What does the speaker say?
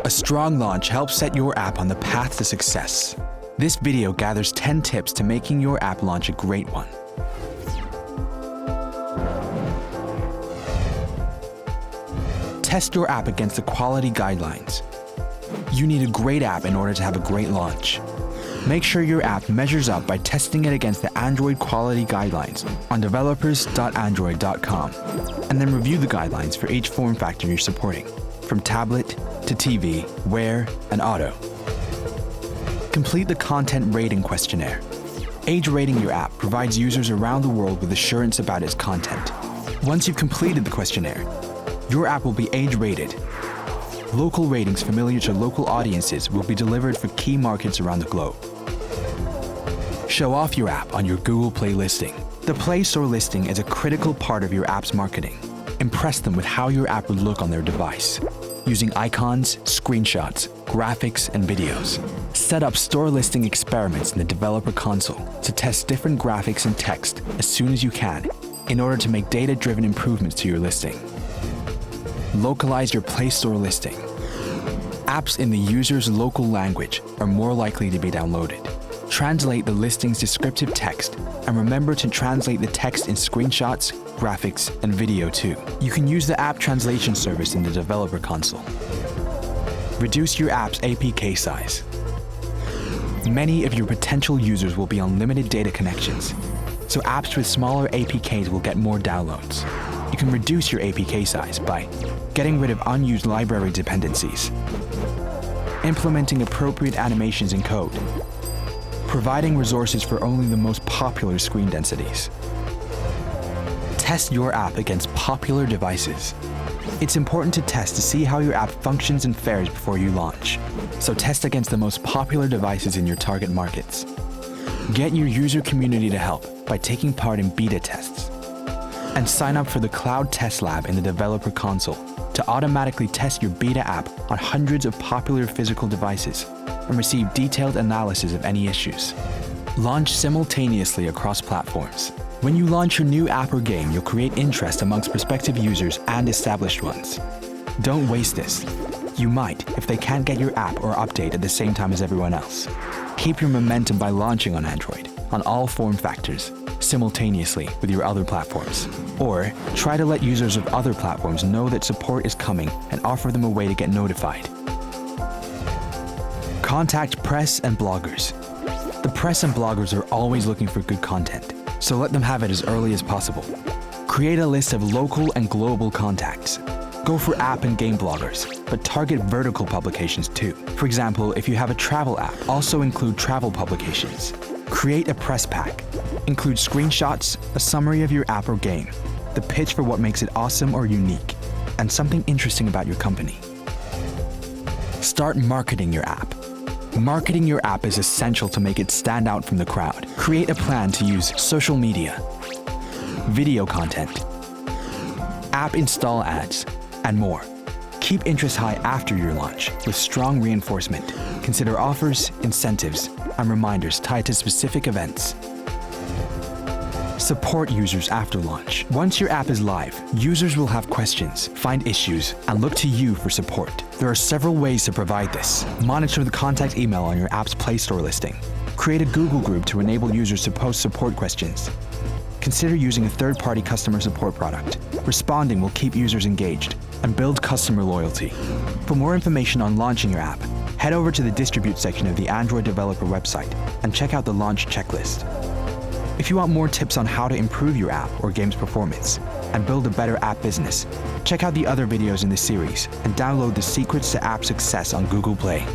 A strong launch helps set your app on the path to success. This video gathers 10 tips to making your app launch a great one. Test your app against the quality guidelines. You need a great app in order to have a great launch. Make sure your app measures up by testing it against the Android quality guidelines on developers.android.com, and then review the guidelines for each form factor you're supporting, from tablet to TV, Wear, and Auto. Complete the content rating questionnaire. Age rating your app provides users around the world with assurance about its content. Once you've completed the questionnaire, your app will be age rated. Local ratings familiar to local audiences will be delivered for key markets around the globe. Show off your app on your Google Play listing. The Play Store listing is a critical part of your app's marketing. Impress them with how your app would look on their device, using icons, screenshots, graphics, and videos. Set up store listing experiments in the developer console to test different graphics and text as soon as you can in order to make data-driven improvements to your listing. Localize your Play Store listing. Apps in the user's local language are more likely to be downloaded. Translate the listing's descriptive text, and remember to translate the text in screenshots, graphics, and video too. You can use the app translation service in the developer console. Reduce your app's APK size. Many of your potential users will be on limited data connections, so apps with smaller APKs will get more downloads. You can reduce your APK size by getting rid of unused library dependencies, implementing appropriate animations in code, providing resources for only the most popular screen densities. Test your app against popular devices. It's important to test to see how your app functions and fares before you launch, so test against the most popular devices in your target markets. Get your user community to help by taking part in beta tests. And sign up for the Cloud Test Lab in the developer console to automatically test your beta app on hundreds of popular physical devices and receive detailed analysis of any issues. Launch simultaneously across platforms. When you launch your new app or game, you'll create interest amongst prospective users and established ones. Don't waste this. You might if they can't get your app or update at the same time as everyone else. Keep your momentum by launching on Android, on all form factors, simultaneously with your other platforms. Or try to let users of other platforms know that support is coming and offer them a way to get notified. Contact press and bloggers. The press and bloggers are always looking for good content, so let them have it as early as possible. Create a list of local and global contacts. Go for app and game bloggers, but target vertical publications too. For example, if you have a travel app, also include travel publications. Create a press pack. Include screenshots, a summary of your app or game, the pitch for what makes it awesome or unique, and something interesting about your company. Start marketing your app. Marketing your app is essential to make it stand out from the crowd. Create a plan to use social media, video content, app install ads, and more. Keep interest high after your launch with strong reinforcement. Consider offers, incentives, and reminders tied to specific events. Support users after launch. Once your app is live, users will have questions, find issues, and look to you for support. There are several ways to provide this. Monitor the contact email on your app's Play Store listing. Create a Google group to enable users to post support questions. Consider using a third-party customer support product. Responding will keep users engaged and build customer loyalty. For more information on launching your app, head over to the Distribute section of the Android developer website and check out the launch checklist. If you want more tips on how to improve your app or game's performance and build a better app business, check out the other videos in this series and download the Secrets to App Success on Google Play.